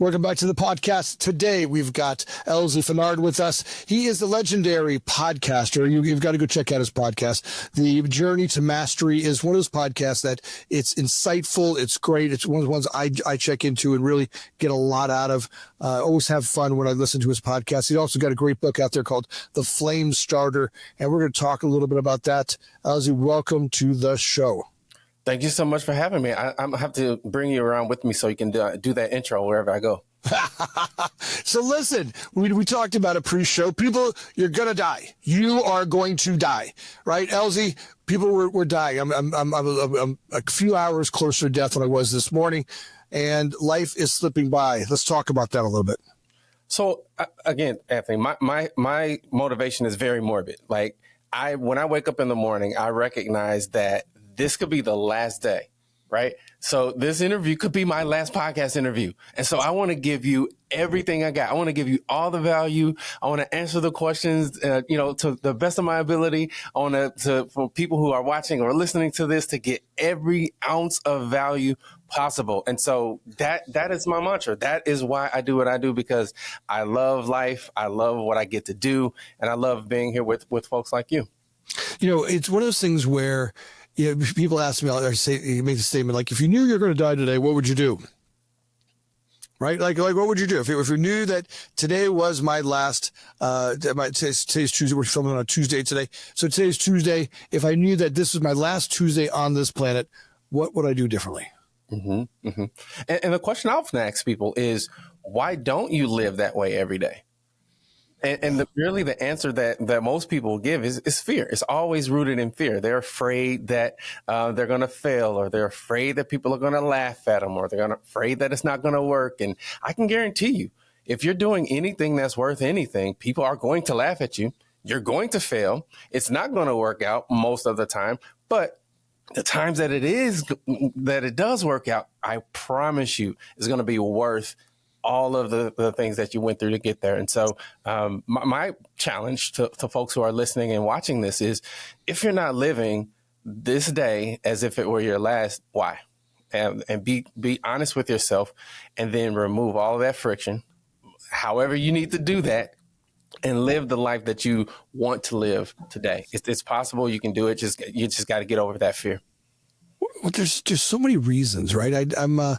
Welcome back to the podcast. Today, we've got Elzie Fennard with us. He is the legendary podcaster. You've got to go check out his podcast. The Journey to Mastery is one of those podcasts that it's insightful. It's great. It's one of the ones I check into and really get a lot out of. Always have fun when I listen to his podcast. He's also got a great book out there called The Flame Starter, and we're going to talk a little bit about that. Elzie, welcome to the show. Thank you so much for having me. I'm going to have to bring you around with me so you can do that intro wherever I go. So listen, we talked about it pre-show. People, you're going to die. You are going to die, right? Elzie, people were dying. I'm a few hours closer to death than I was this morning, and life is slipping by. Let's talk about that a little bit. So again, Anthony, my motivation is very morbid. Like when I wake up in the morning, I recognize that this could be the last day, right? So this interview could be my last podcast interview. And so I want to give you everything I got. I want to give you all the value. I want to answer the questions, to the best of my ability. I want for people who are watching or listening to this to get every ounce of value possible. And so that is my mantra. That is why I do what I do, because I love life. I love what I get to do. And I love being here with folks like you. It's one of those things where people ask me, or say, you make the statement like, if you knew you're going to die today, what would you do? Right? Like what would you do if you knew that today was my last? Today's Tuesday. We're filming on a Tuesday today, so today's Tuesday. If I knew that this was my last Tuesday on this planet, what would I do differently? Mm-hmm, mm-hmm. And the question I often ask people is, why don't you live that way every day? And really the answer that most people give is fear. It's always rooted in fear. They're afraid that they're going to fail, or they're afraid that people are going to laugh at them, or they're afraid that it's not going to work. And I can guarantee you, if you're doing anything that's worth anything, people are going to laugh at you. You're going to fail. It's not going to work out most of the time. But the times that it does work out, I promise you, is going to be worth all of the things that you went through to get there. And so my challenge to folks who are listening and watching this is, if you're not living this day as if it were your last, why? And be honest with yourself, and then remove all of that friction, however you need to do that, and live the life that you want to live today. It's possible. You can do it. You just got to get over that fear. Well, there's just so many reasons, right? we're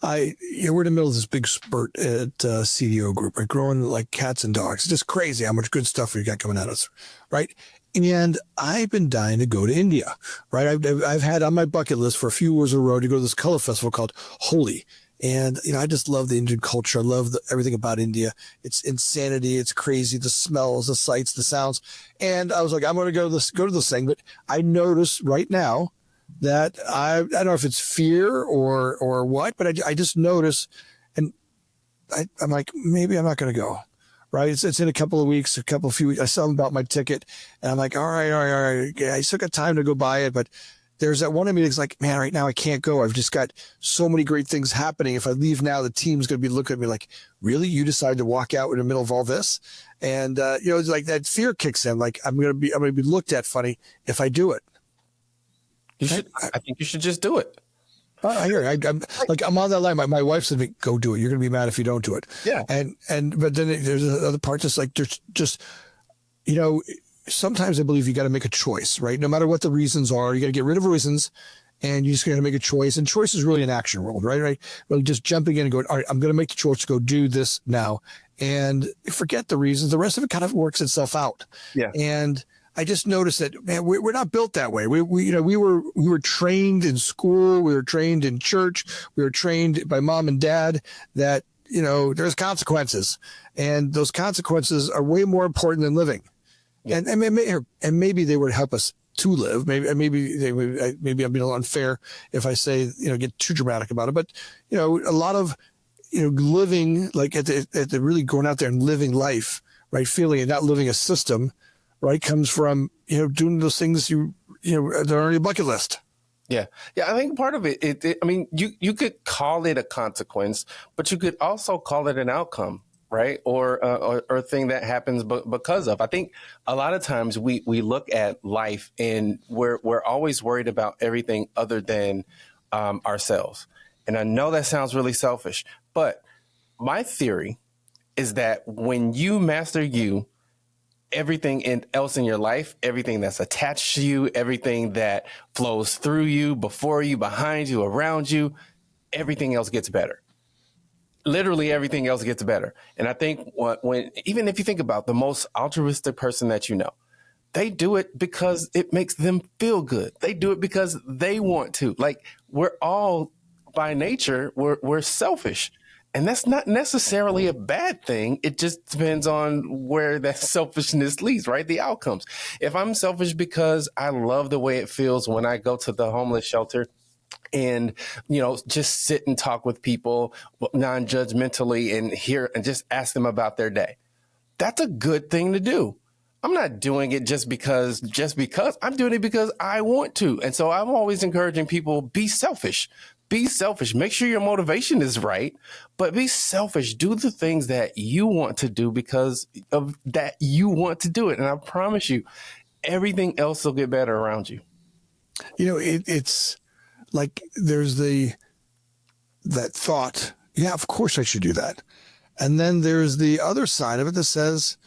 in the middle of this big spurt at CDO Group, right? Growing like cats and dogs. It's just crazy how much good stuff we got coming at us, right? And I've been dying to go to India, right? I've had on my bucket list for a few years in a row to go to this color festival called Holi. And, I just love the Indian culture. I love everything about India. It's insanity. It's crazy. The smells, the sights, the sounds. And I was like, I'm going to go to this thing. But I notice right now that I don't know if it's fear or what, but I just notice, and I'm like, maybe I'm not going to go. Right. It's in a couple of weeks, few weeks. I saw about my ticket, and I'm like, all right. Yeah, I still got time to go buy it. But there's that one of me that's like, man, right now I can't go. I've just got so many great things happening. If I leave now, the team's going to be looking at me like, really? You decided to walk out in the middle of all this? And, it's like that fear kicks in. Like, I'm going to be looked at funny if I do it. I think you should just do it. I hear it. I'm on that line. My wife said, "Go do it. You're going to be mad if you don't do it." Yeah. But then there's another part that's like, there's just, sometimes I believe you got to make a choice, right? No matter what the reasons are, you got to get rid of reasons, and you just got to make a choice. And choice is really an action world, right? Right. Really just jumping in and going, all right, I'm going to make the choice to go do this now, and forget the reasons. The rest of it kind of works itself out. Yeah. And I just noticed that, man, we're not built that way. We were trained in school. We were trained in church. We were trained by mom and dad that, there's consequences, and those consequences are way more important than living. Yeah. And maybe they would help us to live. Maybe I'm being a little unfair if I say, get too dramatic about it. But, a lot of, living, like at the really going out there and living life, right? Feeling and not living a system, right, comes from, doing those things that are on your bucket list. Yeah. Yeah. I think part of it, you could call it a consequence, but you could also call it an outcome, right? Or a thing that happens because of. I think a lot of times we look at life and we're always worried about everything other than ourselves. And I know that sounds really selfish, but My theory is that when you master you, everything else in your life, everything that's attached to you, everything that flows through you, before you, behind you, around you, everything else gets better. Literally everything else gets better. And I think when even if you think about the most altruistic person that you know, they do it because it makes them feel good. They do it because they want to. Like, we're all by nature, we're selfish. And that's not necessarily a bad thing. It just depends on where that selfishness leads, right? The outcomes. If I'm selfish because I love the way it feels when I go to the homeless shelter and, just sit and talk with people non-judgmentally and hear and just ask them about their day, that's a good thing to do. I'm not doing it just because I'm doing it because I want to. And so I'm always encouraging people, be selfish. Be selfish. Make sure your motivation is right, but be selfish. Do the things that you want to do because of that you want to do it. And I promise you, everything else will get better around you. It's like there's that thought, yeah, of course I should do that. And then there's the other side of it that says,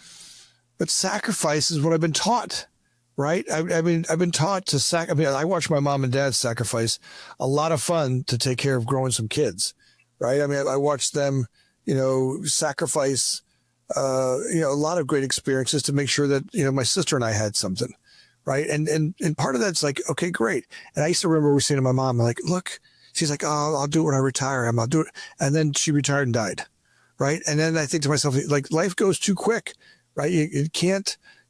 but sacrifice is what I've been taught. Right. I've been taught to I watched my mom and dad sacrifice a lot of fun to take care of growing some kids. Right. I watched them, sacrifice, a lot of great experiences to make sure that, my sister and I had something. Right. And part of that's like, OK, great. And I used to remember saying to my mom, like, look, she's like, oh, I'll do it when I retire. I'll do it. And then she retired and died. Right. And then I think to myself, like, life goes too quick. Right. You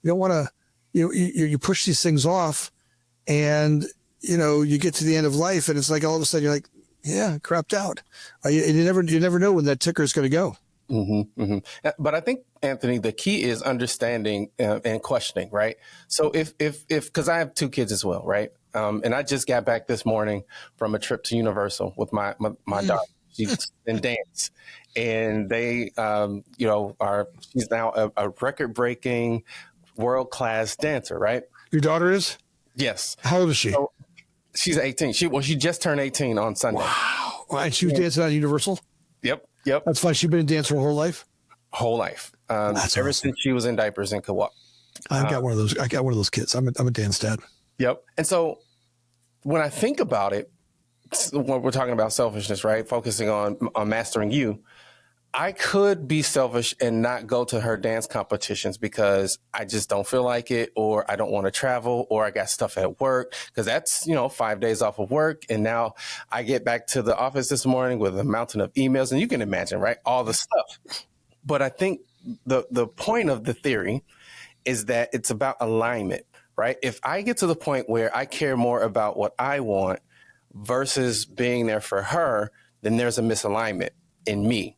don't want to. You push these things off and, you get to the end of life and it's like all of a sudden you're like, yeah, crapped out. You never know when that ticker is going to go. Mm-hmm, mm-hmm. But I think, Anthony, the key is understanding and questioning, right? So if because I have 2 kids as well, right? And I just got back this morning from a trip to Universal with my daughter. She's in dance, and they, she's now a record-breaking, world-class dancer, right? Your daughter is? Yes. How old is she? So she's 18. She just turned 18 on Sunday. Wow. And she was dancing on Universal? Yep. That's fun. She's been a dancer her whole life? Whole life. That's ever awesome. since she was in diapers and could walk. I got one of those kids. I'm a dance dad. Yep. And so when I think about it, when we're talking about selfishness, right? Focusing on mastering you, I could be selfish and not go to her dance competitions because I just don't feel like it, or I don't want to travel, or I got stuff at work, because that's, 5 days off of work. And now I get back to the office this morning with a mountain of emails, and you can imagine, right? All the stuff. But I think the point of the theory is that it's about alignment, right? If I get to the point where I care more about what I want versus being there for her, then there's a misalignment in me.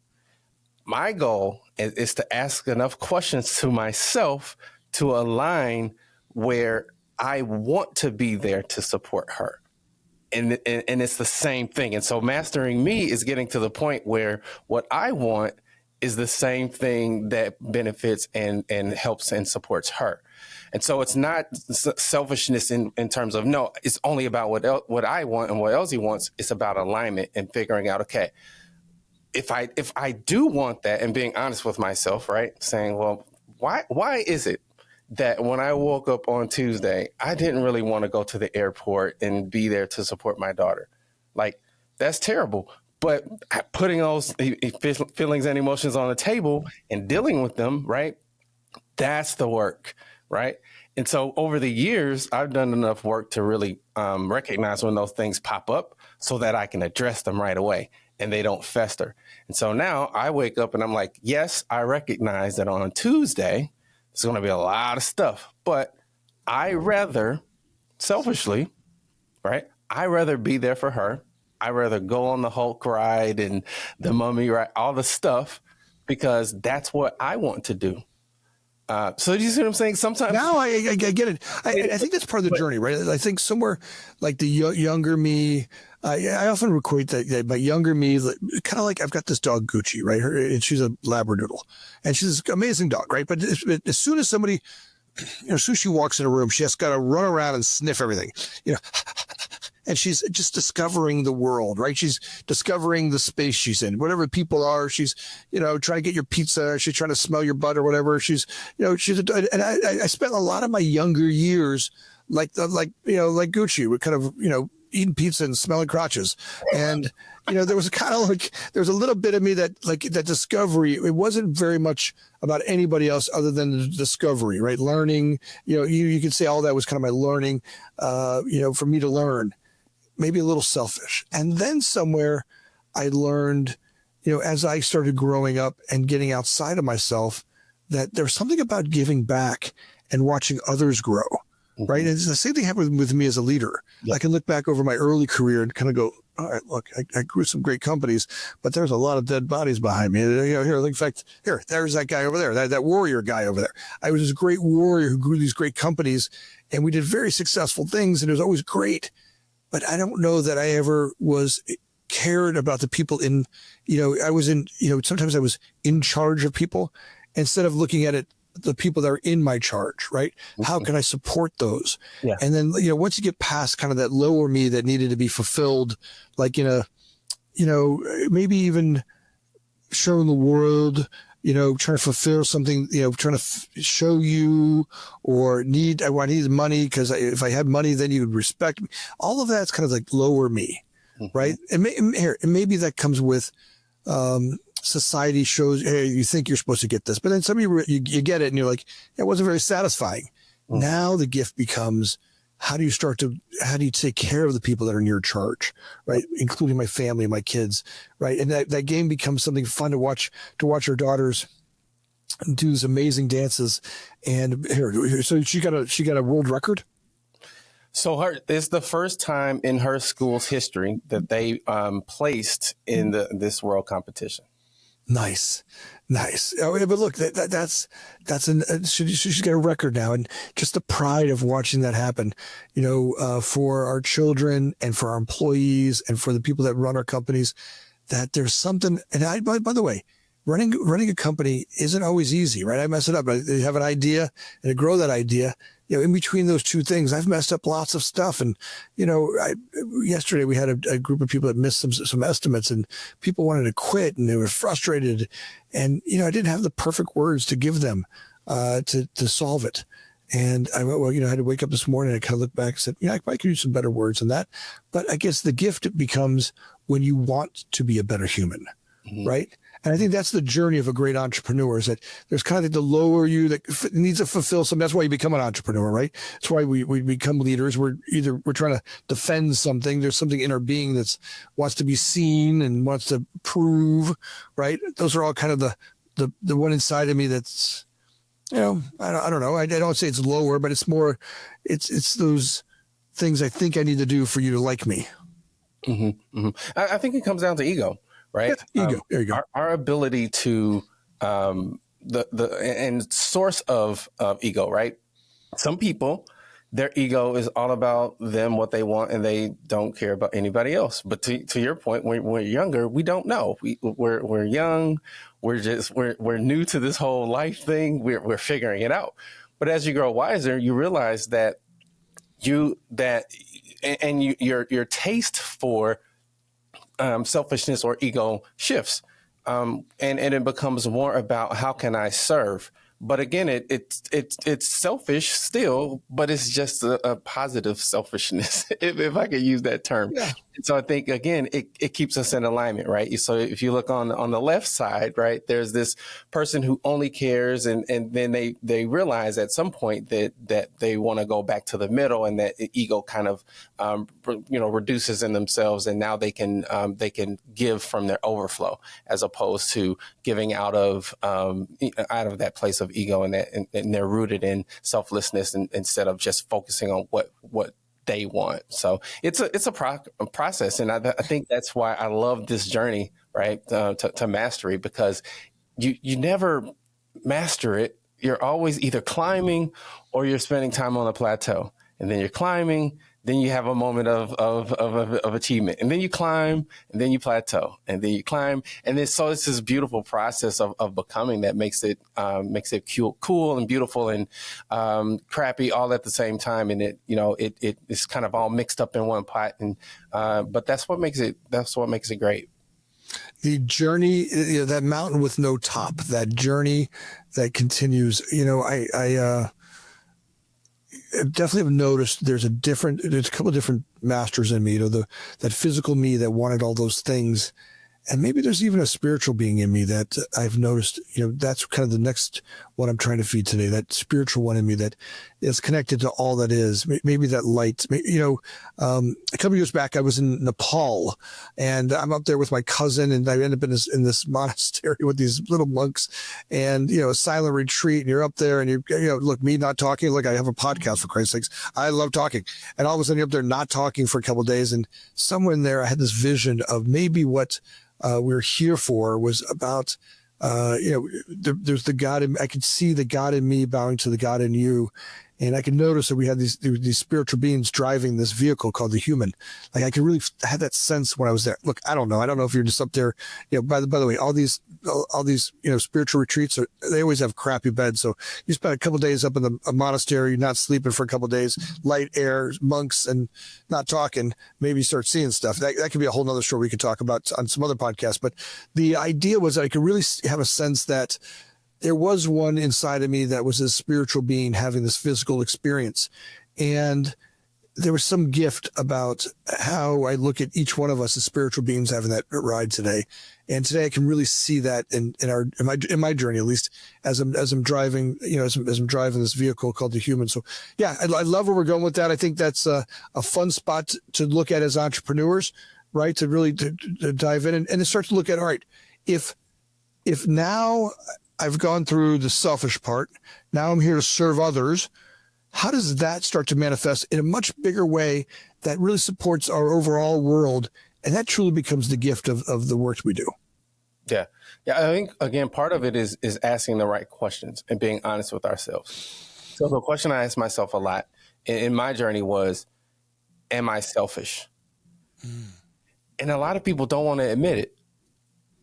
My goal is to ask enough questions to myself to align where I want to be there to support her. And it's the same thing. And so mastering me is getting to the point where what I want is the same thing that benefits and helps and supports her. And so it's not selfishness in terms of, no, it's only about what I want and what Elzie wants. It's about alignment and figuring out, okay, if I do want that, and being honest with myself, right? Saying, well, why is it that when I woke up on Tuesday, I didn't really want to go to the airport and be there to support my daughter? Like, that's terrible. But putting those feelings and emotions on the table and dealing with them, right? That's the work, right? And so over the years, I've done enough work to really recognize when those things pop up so that I can address them right away and they don't fester. And so now I wake up and I'm like, yes, I recognize that on Tuesday, there's going to be a lot of stuff, but I rather, selfishly, right? I rather be there for her. I rather go on the Hulk ride and the Mummy ride, all the stuff, because that's what I want to do. So do you see what I'm saying? Sometimes now I get it. I think that's part of the journey, right? I think somewhere like the younger me, I often equate that my younger me, kind of like I've got this dog Gucci, right? And she's a Labradoodle, and she's an amazing dog, right? But as soon as somebody, as soon as she walks in a room, she has got to run around and sniff everything, and she's just discovering the world, right? She's discovering the space she's in. Whatever people are, she's, trying to get your pizza. She's trying to smell your butt or whatever. And I spent a lot of my younger years like Gucci, with kind of, eating pizza and smelling crotches. And, there was there was a little bit of me that discovery, it wasn't very much about anybody else other than the discovery, right? Learning, you could say all that was kind of my learning, for me to learn, maybe a little selfish. And then somewhere I learned, as I started growing up and getting outside of myself, that there's something about giving back and watching others grow. Right. And it's the same thing happened with me as a leader. Yeah. I can look back over my early career and kind of go, all right, look, I grew some great companies, but there's a lot of dead bodies behind me. In fact, there's that guy over there, that warrior guy over there. I was this great warrior who grew these great companies, and we did very successful things, and it was always great. But I don't know that I ever was cared about the people in, sometimes I was in charge of people instead of looking at it, the people that are in my charge, right? How can I support those? Yeah. And then, once you get past kind of that lower me that needed to be fulfilled, like in a, maybe even showing the world, trying to fulfill something, trying to show you, or I need money because if I had money, then you would respect me. All of that's kind of like lower me, right? And maybe that comes with, society shows, hey, you think you're supposed to get this, but then some of you get it and you're like, it wasn't very satisfying. Now the gift becomes, how do you take care of the people that are in your charge, right? Including my family, my kids, right? And that game becomes something fun to watch our daughters do these amazing dances. And so she got a world record. So it's the first time in her school's history that they placed in this world competition. Nice. Oh, but look, she's got a record now, and just the pride of watching that happen, for our children and for our employees and for the people that run our companies, that there's something. And by the way, running a company isn't always easy, right? I mess it up. I have an idea and I grow that idea. In between those two things, I've messed up lots of stuff. And, yesterday we had a group of people that missed some estimates, and people wanted to quit and they were frustrated. And, I didn't have the perfect words to give them to solve it. And I went, well, I had to wake up this morning and I kind of looked back and said, I could use some better words than that. But I guess the gift becomes when you want to be a better human, right? And I think that's the journey of a great entrepreneur, is that there's kind of the lower you that needs to fulfill something. That's why you become an entrepreneur, right? That's why we become leaders. We're trying to defend something. There's something in our being that wants to be seen and wants to prove, right? Those are all kind of the one inside of me that's, I don't know. I don't say it's lower, but it's more, it's those things I think I need to do for you to like me. I think it comes down to ego. Right. Yeah, ego. There you go. Our ability to the source of ego. Right. Some people, their ego is all about them, what they want, and they don't care about anybody else. But to your point, when we're younger, we don't know. We're young. We're new to this whole life thing. We're figuring it out. But as you grow wiser, you realize that your taste for selfishness or ego shifts, and it becomes more about how can I serve. But again, it's selfish still, but it's just a positive selfishness, if I could use that term. Yeah. So I think, again, it keeps us in alignment, right? So if you look on the left side, right, there's this person who only cares, and then they realize at some point that they want to go back to the middle, and that ego kind of reduces in themselves, and now they can give from their overflow, as opposed to giving out of that place of ego, and they're rooted in selflessness, and instead of just focusing on what they want. So it's a process, and I think that's why I love this journey, right, to mastery, because you never master it. You're always either climbing or you're spending time on a plateau, and then you're climbing, then you have a moment of achievement, and then you climb, and then you plateau, and then you climb, and then so it's this beautiful process of becoming that makes it cool and beautiful and crappy all at the same time, and it's kind of all mixed up in one pot, and but that's what makes it great. The journey, that mountain with no top, that journey that continues. I definitely have noticed there's a couple of different masters in me, that physical me that wanted all those things. And maybe there's even a spiritual being in me that I've noticed, that's kind of the next one I'm trying to feed today, that spiritual one in me that is connected to all that is. Maybe that light, a couple of years back, I was in Nepal, and I'm up there with my cousin, and I end up in this monastery with these little monks, and, a silent retreat, and you're up there, and look, me not talking, look, I have a podcast, for Christ's sakes. I love talking. And all of a sudden you're up there not talking for a couple of days, and somewhere in there I had this vision of maybe what we're here for was about, there's the God in, I could see the God in me bowing to the God in you. And I could notice that we had these spiritual beings driving this vehicle called the human. Like I could really have that sense when I was there. Look, I don't know if you're just up there, by the way, all these, spiritual retreats they always have crappy beds. So you spend a couple of days up in a monastery, not sleeping for a couple of days, light air, monks, and not talking, maybe you start seeing stuff. That could be a whole nother story we could talk about on some other podcasts. But the idea was that I could really have a sense that there was one inside of me that was a spiritual being having this physical experience. And there was some gift about how I look at each one of us as spiritual beings having that ride today. And today I can really see that in my journey, at least as I'm driving, as I'm driving this vehicle called the human. So yeah, I love where we're going with that. I think that's a fun spot to look at as entrepreneurs, right? To really to dive in and to start to look at, all right, if now I've gone through the selfish part, now I'm here to serve others. How does that start to manifest in a much bigger way that really supports our overall world? And that truly becomes the gift of the work we do. Yeah. I think, again, part of it is asking the right questions and being honest with ourselves. So the question I asked myself a lot in my journey was, am I selfish? And a lot of people don't want to admit it.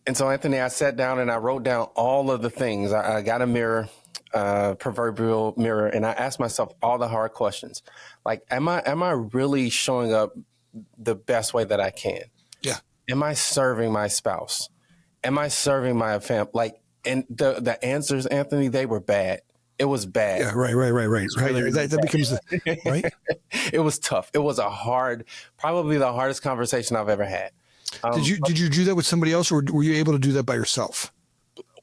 And so, Anthony, I sat down and I wrote down all of the things. I got a mirror, proverbial mirror, and I asked myself all the hard questions. Like, am I really showing up the best way that I can? Yeah. Am I serving my spouse? Am I serving my family? Like, and the answers, Anthony, they were bad. It was bad. Yeah, right. That becomes right. It was tough. It was probably the hardest conversation I've ever had. Did you do that with somebody else, or were you able to do that by yourself?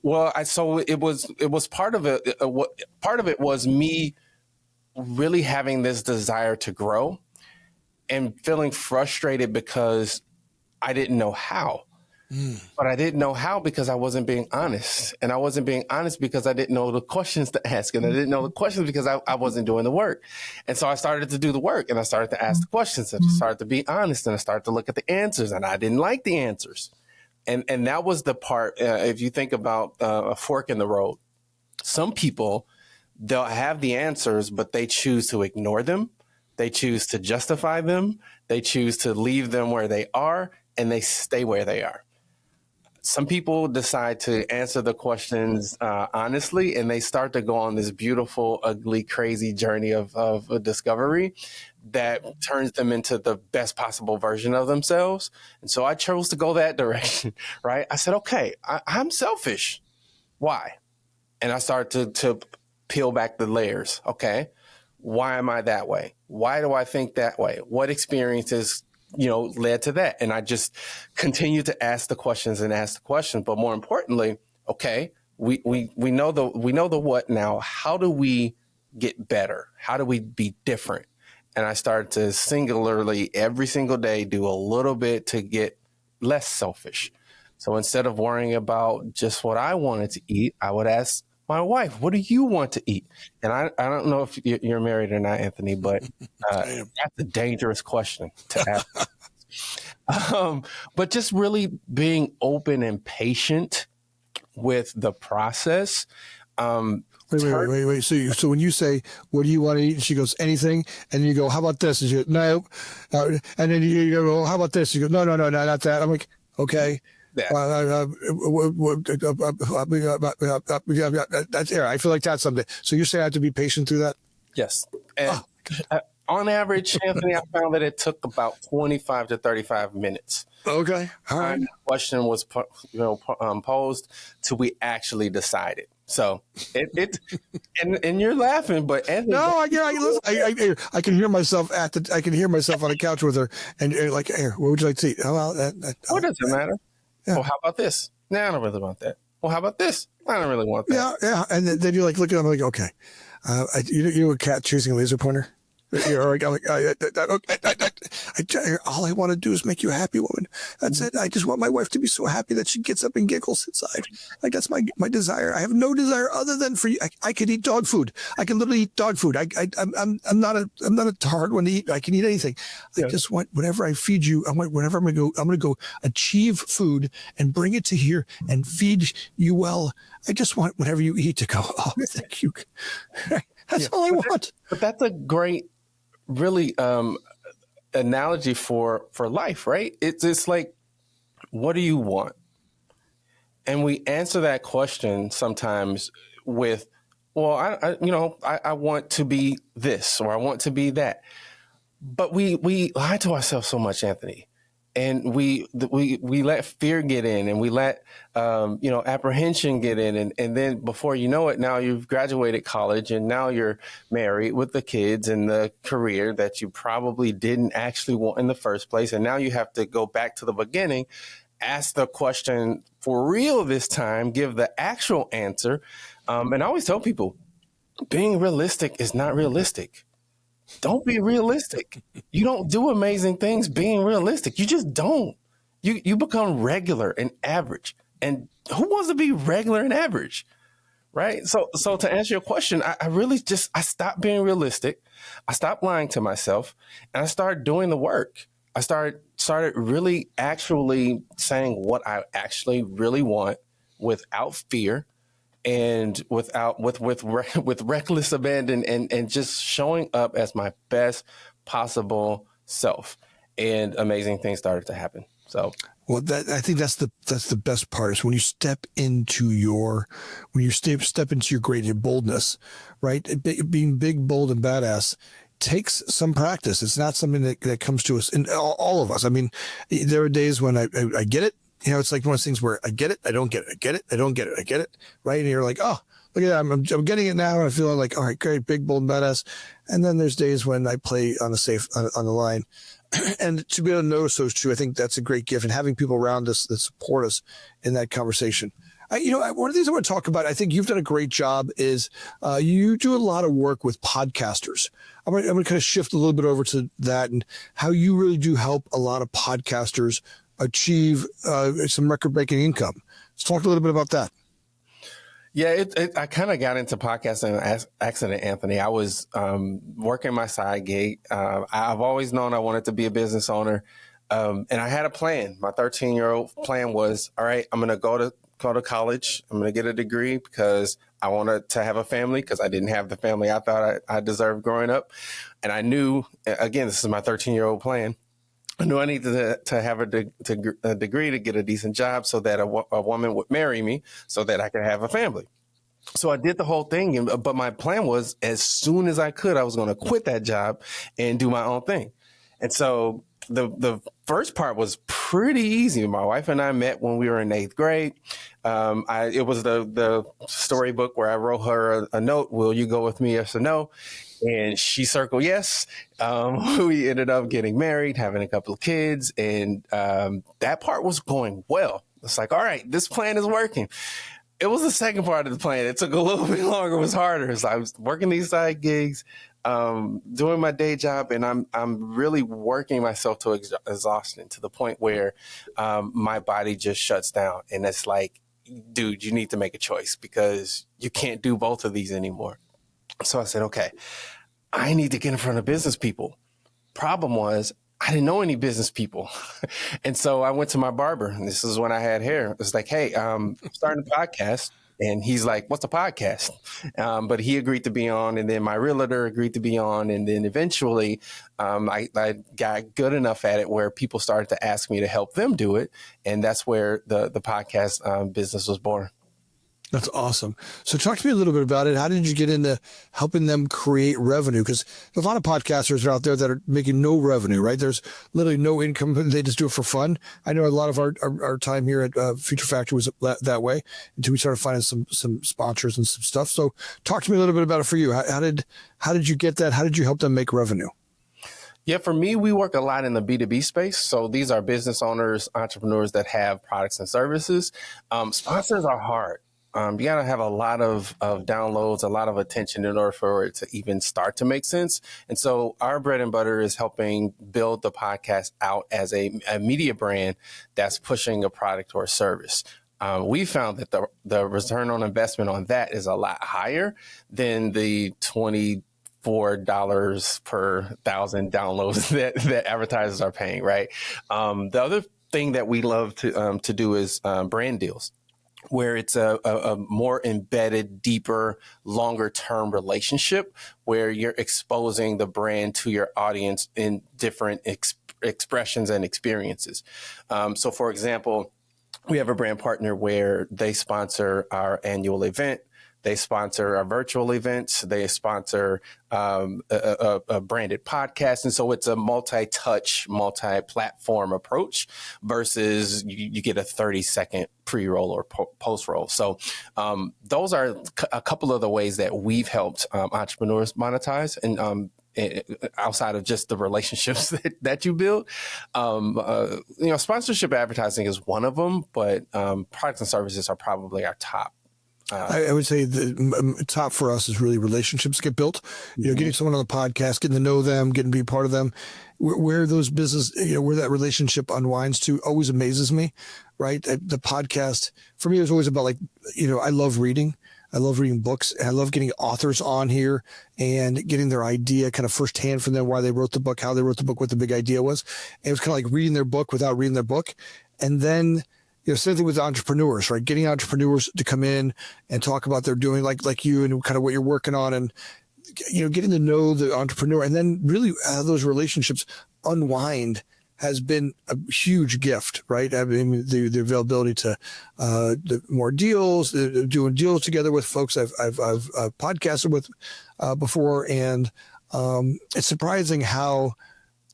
Well, so it was part of it. Part of it was me really having this desire to grow and feeling frustrated because I didn't know how. But I didn't know how because I wasn't being honest. And I wasn't being honest because I didn't know the questions to ask. And I didn't know the questions because I wasn't doing the work. And so I started to do the work, and I started to ask the questions, and I started to be honest, and I started to look at the answers, and I didn't like the answers. And that was the part, if you think about a fork in the road, some people, they'll have the answers, but they choose to ignore them. They choose to justify them. They choose to leave them where they are, and they stay where they are. Some people decide to answer the questions honestly, and they start to go on this beautiful, ugly, crazy journey of a discovery that turns them into the best possible version of themselves. And so I chose to go that direction, right? I said, okay, I'm selfish. Why? And I started to peel back the layers. Okay, why am I that way? Why do I think that way? What experiences led to that? And I just continue to ask the questions. But more importantly, okay, we know the what now. How do we get better? How do we be different? And I started to singularly every single day do a little bit to get less selfish. So instead of worrying about just what I wanted to eat, I would ask my wife, what do you want to eat? And I don't know if you're married or not, Anthony, but that's a dangerous question to ask. But just really being open and patient with the process. Wait. So when you say, what do you want to eat? And she goes, anything. And you go, how about this? And she goes, no. And then you go, well, how about this? You go, no, not that. I'm like, okay. Yeah. That's here. I feel like that's something. So you're saying I have to be patient through that? Yes. And on average, Anthony, I found that it took about 25 to 35 minutes. Okay. All right. The question was posed till we actually decided. So and you're laughing, but Anthony, no, I can hear myself I can hear myself on the couch with her, and like, here, what would you like to eat? Oh, well, what does it matter? Yeah. Well, how about this? No, I don't really want that. Well, how about this? I don't really want that. Yeah. And then you're like looking at them like, okay, you a cat chasing a laser pointer. You're like, all I want to do is make you a happy woman. That's it. I just want my wife to be so happy that she gets up and giggles inside. Like, that's my desire. I have no desire other than for you. I could eat dog food. I can literally eat dog food. I'm not a hard one to eat. I can eat anything. I just want whenever I feed you. Whenever I'm gonna go achieve food and bring it to here and feed you well. I just want whatever you eat to go, oh, thank you. That's all I want. But that's a great, really analogy for life, right? It's like, what do you want? And we answer that question sometimes with, well, I want to be this, or I want to be that. But we lie to ourselves so much, Anthony. And we let fear get in, and we let apprehension get in, and then before you know it, now you've graduated college, and now you're married with the kids and the career that you probably didn't actually want in the first place, and now you have to go back to the beginning, ask the question for real this time, give the actual answer, and I always tell people, being realistic is not realistic. Don't be realistic. You don't do amazing things being realistic. You just don't. You become regular and average. And who wants to be regular and average? Right? So to answer your question, I really I stopped being realistic. I stopped lying to myself, and I started doing the work. I started really actually saying what I actually really want without fear, and with reckless abandon, and just showing up as my best possible self, and amazing things started to happen. So, well, I think that's the best part is when you step into your great boldness, right? Being big, bold, and badass takes some practice. It's not something that comes to us, and all of us. I mean, there are days when I get it. You know, it's like one of those things where I get it, I don't get it, I get it, I don't get it, I get it, right? And you're like, oh, look at that, I'm getting it now, and I feel like, all right, great, big, bold, and badass. And then there's days when I play on the line, and to be able to notice those two, I think that's a great gift, and having people around us that support us in that conversation. One of the things I want to talk about, I think you've done a great job, is you do a lot of work with podcasters. I'm going to kind of shift a little bit over to that, and how you really do help a lot of podcasters achieve some record-breaking income. Let's talk a little bit about that. Yeah, I kind of got into podcasting as accident, Anthony. I was working my side gig. I've always known I wanted to be a business owner, and I had a plan. My 13-year-old plan was, all right, I'm going to go to college. I'm going to get a degree because I wanted to have a family, because I didn't have the family I thought I deserved growing up. And I knew, again, this is my 13-year-old plan, I knew I needed to have a degree to get a decent job so that a woman would marry me so that I could have a family. So I did the whole thing. But my plan was, as soon as I could, I was going to quit that job and do my own thing. And so the first part was pretty easy. My wife and I met when we were in 8th grade. It was the storybook where I wrote her a note, will you go with me, yes or no? And she circled yes. We ended up getting married, having a couple of kids, and that part was going well. It's like, all right, this plan is working. It was the second part of the plan. It took a little bit longer. It was harder. So I was working these side gigs, doing my day job, and I'm really working myself to exhaustion, to the point where my body just shuts down. And it's like, dude, you need to make a choice, because you can't do both of these anymore. So I said, okay, I need to get in front of business people. Problem was, I didn't know any business people. And so I went to my barber, and this is when I had hair. It was like, hey, I'm starting a podcast. And he's like, what's a podcast? But he agreed to be on. And then my realtor agreed to be on. And then eventually I got good enough at it where people started to ask me to help them do it. And that's where the podcast business was born. That's awesome. So talk to me a little bit about it. How did you get into helping them create revenue? Because there's a lot of podcasters out there that are making no revenue, right? There's literally no income. They just do it for fun. I know a lot of our time here at Future Factory was that way until we started finding some sponsors and some stuff. So talk to me a little bit about it for you. How did you get that? How did you help them make revenue? Yeah, for me, we work a lot in the B2B space. So these are business owners, entrepreneurs that have products and services. Sponsors are hard. You got to have a lot of downloads, a lot of attention in order for it to even start to make sense. And so our bread and butter is helping build the podcast out as a media brand that's pushing a product or a service. We found that the return on investment on that is a lot higher than the $24 per 1,000 downloads that advertisers are paying, right? The other thing that we love to do is brand deals, where it's a more embedded, deeper, longer term relationship where you're exposing the brand to your audience in different expressions and experiences. So for example, we have a brand partner where they sponsor our annual event. They sponsor our virtual events. They sponsor a branded podcast. And so it's a multi-touch, multi-platform approach versus you get a 30-second pre-roll or post-roll. So those are a couple of the ways that we've helped entrepreneurs monetize. And outside of just the relationships that you build, sponsorship advertising is one of them, but products and services are probably our top. I would say the top for us is really relationships get built. Getting someone on the podcast, getting to know them, getting to be part of them, where those business, where that relationship unwinds to always amazes me, right? The podcast for me is always about I love reading. I love reading books, and I love getting authors on here and getting their idea kind of firsthand from them, why they wrote the book, how they wrote the book, what the big idea was. And it was kind of like reading their book without reading their book. And then, same thing with entrepreneurs, right? Getting entrepreneurs to come in and talk about their doing, like you and kind of what you're working on, and getting to know the entrepreneur, and then really how those relationships unwind has been a huge gift, right? I mean, the availability to the more deals, doing deals together with folks I've podcasted with before, and it's surprising how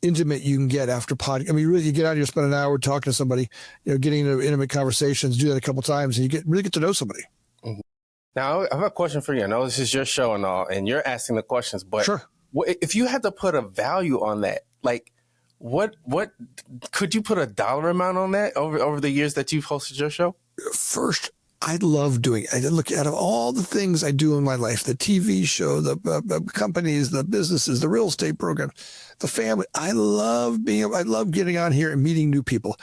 intimate you can get after really, you get out here, spend an hour talking to somebody, getting into intimate conversations, do that a couple of times, and you really get to know somebody. Mm-hmm. Now, I have a question for you. I know this is your show and all, and you're asking the questions, but sure. If you had to put a value on that, what could you put a dollar amount on that over the years that you've hosted your show? First, I love doing it. I look out of all the things I do in my life, the TV show, the companies, the businesses, the real estate program, the family. I love getting on here and meeting new people.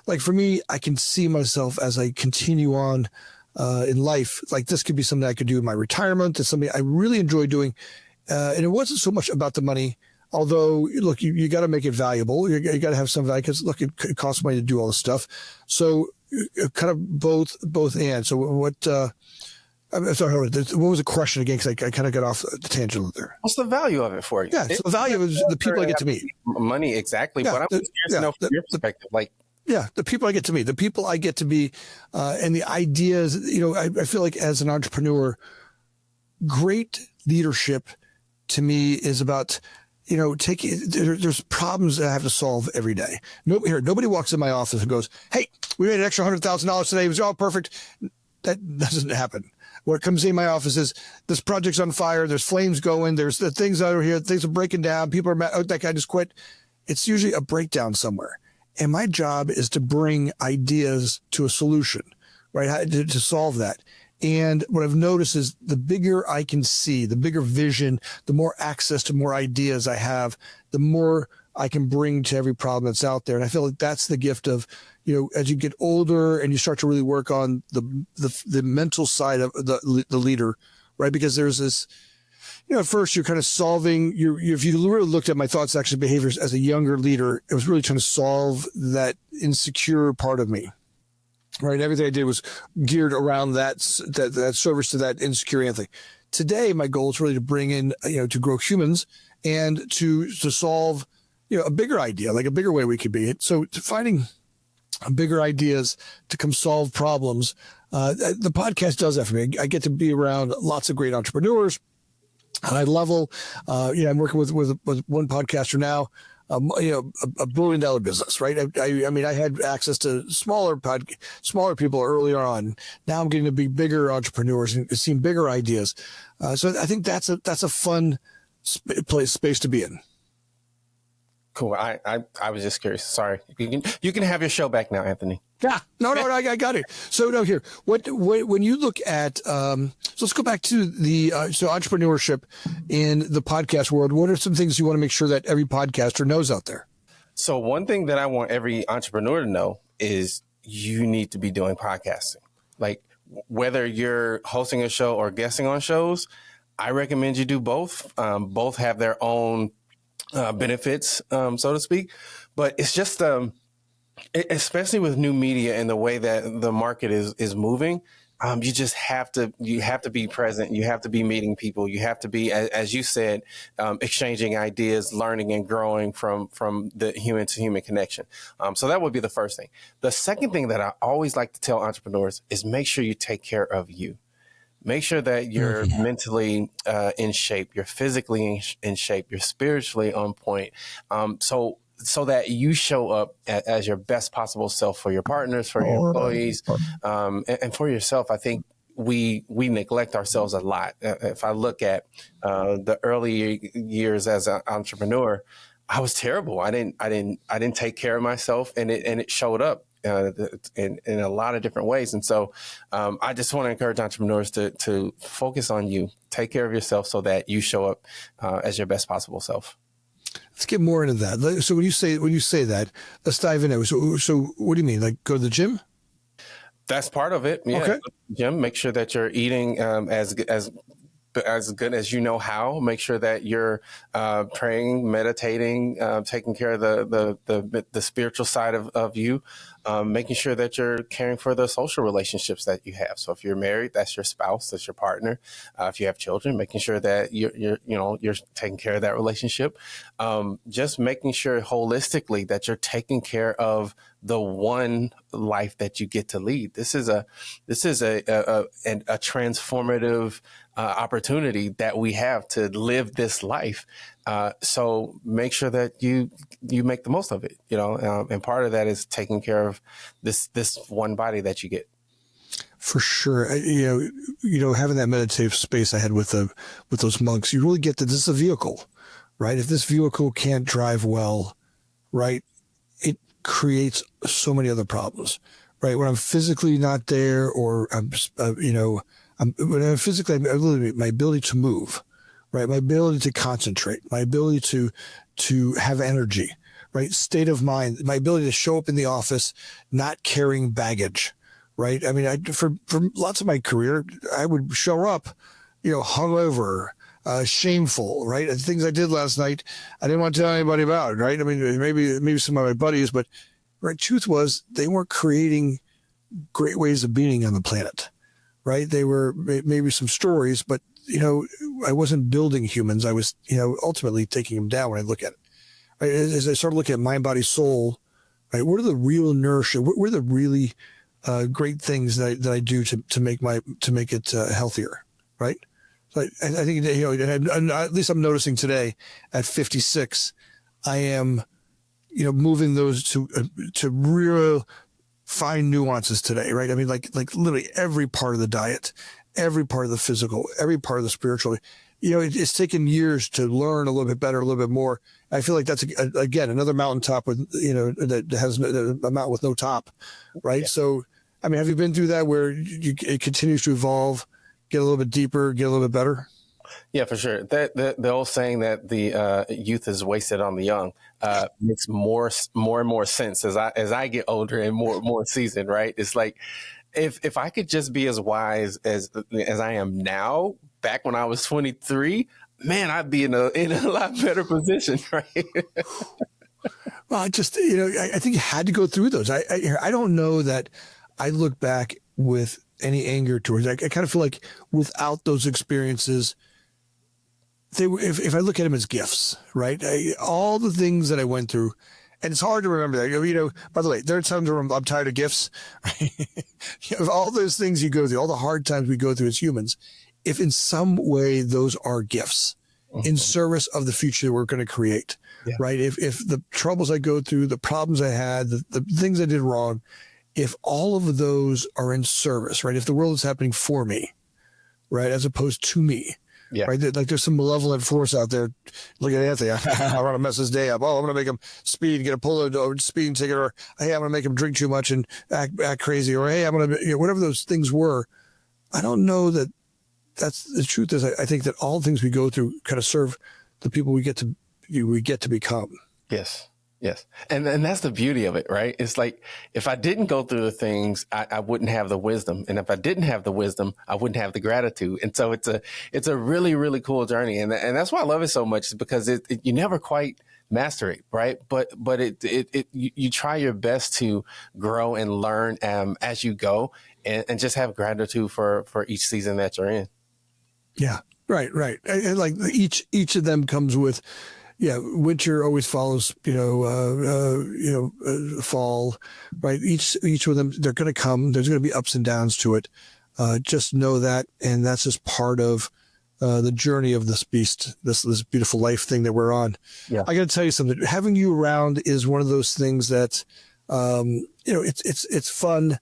Like for me, I can see myself as I continue on in life. Like this could be something I could do in my retirement. It's something I really enjoy doing. And it wasn't so much about the money. Although, look, you got to make it valuable. You got to have some value because, look, it costs money to do all this stuff. So, kind of both and. So, I'm sorry, what was the question again? Because I kind of got off the tangent there. What's the value of it for you? Yeah, so the value is the people I get to meet. Money, exactly. Yeah, but I'm curious to know from your perspective, the people I get to meet, the people I get to be, and the ideas. I feel like as an entrepreneur, great leadership to me is about. There's problems that I have to solve every day. Nobody walks in my office and goes, "Hey, we made an extra $100,000 today. It was all perfect." That doesn't happen. What comes in my office is this project's on fire. There's flames going. There's the things over here. Things are breaking down. People are mad. Oh, that guy just quit. It's usually a breakdown somewhere. And my job is to bring ideas to a solution, right? To solve that. And what I've noticed is the bigger I can see, the bigger vision, the more access to more ideas I have, the more I can bring to every problem that's out there. And I feel like that's the gift of, as you get older and you start to really work on the mental side of the leader, right? Because there's this, at first you're kind of solving if you really looked at my thoughts, actions, behaviors as a younger leader, it was really trying to solve that insecure part of me. right? Everything I did was geared around that service to that insecure Anthony. Today, my goal is really to bring in, to grow humans and to solve, a bigger idea, like a bigger way we could be. So finding bigger ideas to come solve problems. The podcast does that for me. I get to be around lots of great entrepreneurs, high level. I'm working with one podcaster now. A $1 billion business, right? I mean, I had access to smaller people earlier on. Now I'm getting to be bigger entrepreneurs and seeing bigger ideas. So I think that's a fun space to be in. Cool. I was just curious. Sorry. You can have your show back now, Anthony. Yeah. No, I got it. So no, here, when you look at, so let's go back to the, so entrepreneurship in the podcast world. What are some things you want to make sure that every podcaster knows out there? So one thing that I want every entrepreneur to know is you need to be doing podcasting. Like whether you're hosting a show or guesting on shows, I recommend you do both. Both have their own benefits, so to speak, but it's just, especially with new media and the way that the market is moving, you just have to be present. You have to be meeting people. You have to be, as you said, exchanging ideas, learning and growing from the human to human connection. So that would be the first thing. The second thing that I always like to tell entrepreneurs is make sure you take care of you. Make sure that you're mentally in shape, you're physically in shape, you're spiritually on point. So that you show up as your best possible self for your partners, for your employees, and for yourself. I think we neglect ourselves a lot. If I look at the early years as an entrepreneur, I was terrible. I didn't take care of myself, and it showed up in a lot of different ways. And so I just want to encourage entrepreneurs to focus on you, take care of yourself, so that you show up as your best possible self. Let's get more into that. So when you say that, let's dive into it. So what do you mean? Like go to the gym? That's part of it. Yeah. Okay. Gym. Make sure that you're eating as good as you know how. Make sure that you're praying, meditating, taking care of the spiritual side of you. Making sure that you're caring for the social relationships that you have. So if you're married, that's your spouse, that's your partner. If you have children, making sure that you're taking care of that relationship. Just making sure holistically that you're taking care of the one life that you get to lead. This is a transformative opportunity that we have to live this life. So make sure that you make the most of it, and part of that is taking care of this one body that you get. For sure. Having that meditative space I had with those monks, you really get that this is a vehicle, right? If this vehicle can't drive well, right, it creates so many other problems, right? When I'm physically not there, or when I'm physically, my ability to move, right? My ability to concentrate, my ability to have energy, right? State of mind, my ability to show up in the office, not carrying baggage, right? I mean, for lots of my career, I would show up, hungover, shameful, right? The things I did last night, I didn't want to tell anybody about, right? I mean, maybe some of my buddies, but right, truth was they weren't creating great ways of being on the planet, right? They were maybe some stories, but I wasn't building humans. I was, ultimately taking them down when I look at it. Right? As I started looking at mind, body, soul, right? What are the real nourishing? What are the really great things that I do to make it healthier, right? So I think at least I'm noticing today at 56, I am, moving those to real fine nuances today, right? I mean, like literally every part of the diet, every part of the physical, every part of the spiritual. It's taken years to learn a little bit better, a little bit more. I feel like that's again another mountaintop with that has a mountain with no top, right? Yeah. So, I mean, have you been through that where it continues to evolve, get a little bit deeper, get a little bit better? Yeah, for sure. The old saying that the youth is wasted on the young makes more and more sense as I get older and more seasoned. Right? It's like if I could just be as wise as I am now, back when I was 23, man, I'd be in a lot better position, right? Well, I just I think you had to go through those. I don't know that I look back with any anger towards. I kind of feel like without those experiences, they were, if I look at them as gifts, right? All the things that I went through, and it's hard to remember that. You know, by the way, there are times where I'm tired of gifts. Right? You know, all those things you go through, all the hard times we go through as humans, if in some way those are gifts in service of the future we're going to create, right? If the troubles I go through, the problems I had, the things I did wrong, if all of those are in service, right? If the world is happening for me, right, as opposed to me, right? Like there's some malevolent force out there. Look at Anthony. I want to mess his day up. Oh, I'm going to make him speed and get a pull speeding ticket, or hey, I'm going to make him drink too much and act crazy, or hey, I'm going to, you know, whatever those things were. I don't know that that's the truth. Is I think that all the things we go through kind of serve the people we get to become. Yes. Yes. And that's the beauty of it, right? It's like, if I didn't go through the things, I wouldn't have the wisdom. And if I didn't have the wisdom, I wouldn't have the gratitude. And so it's a really, really cool journey. And that's why I love it so much, is because you never quite master it, right? But you try your best to grow and learn as you go, and just have gratitude for each season that you're in. Yeah. Right. And like each of them comes with, winter always follows, fall, right? Each of them, they're going to come. There's going to be ups and downs to it. Just know that, and that's just part of the journey of this beast, this beautiful life thing that we're on. Yeah. I got to tell you something. Having you around is one of those things that, it's fun.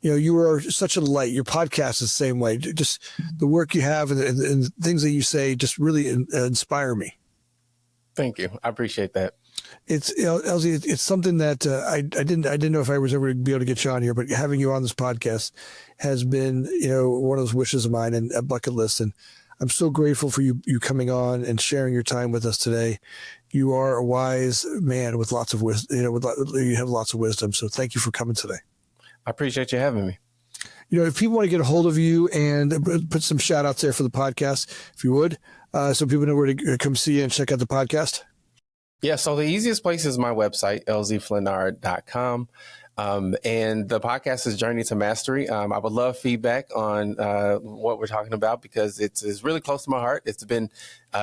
You know, you are such a light. Your podcast is the same way. Just the work you have and things that you say just really inspire me. Thank you. I appreciate that. It's, Elzie, it's something that I didn't know if I was ever going to be able to get you on here, but having you on this podcast has been, one of those wishes of mine and a bucket list. And I'm so grateful for you coming on and sharing your time with us today. You are a wise man with lots of wisdom. You have lots of wisdom. So thank you for coming today. I appreciate you having me. If people want to get a hold of you and put some shout outs there for the podcast, if you would, so people know where to come see you and check out the podcast. Yeah. So the easiest place is my website, elziefennard.com. And the podcast is Journey to Mastery. I would love feedback on what we're talking about, because it's really close to my heart. It's been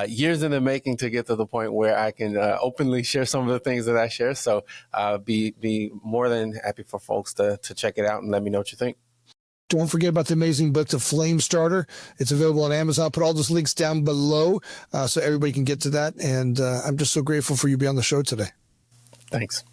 years in the making to get to the point where I can openly share some of the things that I share. So be more than happy for folks to check it out and let me know what you think. Don't forget about the amazing book, The Flame Starter. It's available on Amazon. Put all those links down below so everybody can get to that. And I'm just so grateful for you being on the show today. Thanks.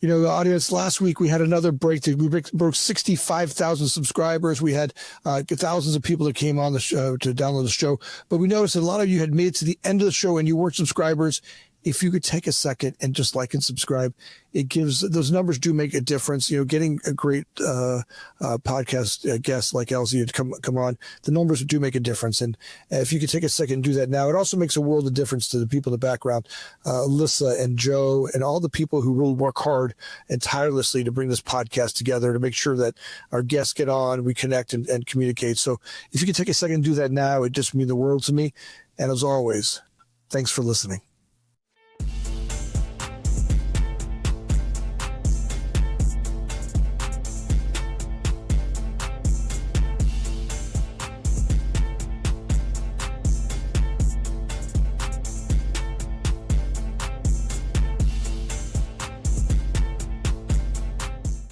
Audience, last week we had another breakthrough. We broke 65,000 subscribers. We had thousands of people that came on the show to download the show. But we noticed that a lot of you had made it to the end of the show and you weren't subscribers. If you could take a second and just like and subscribe, it gives, those numbers do make a difference. Getting a great podcast guest like Elzie to come on, the numbers do make a difference. And if you could take a second and do that now, it also makes a world of difference to the people in the background, Alyssa and Joe and all the people who really work hard and tirelessly to bring this podcast together to make sure that our guests get on, we connect and communicate. So if you could take a second and do that now, it just means the world to me. And as always, thanks for listening.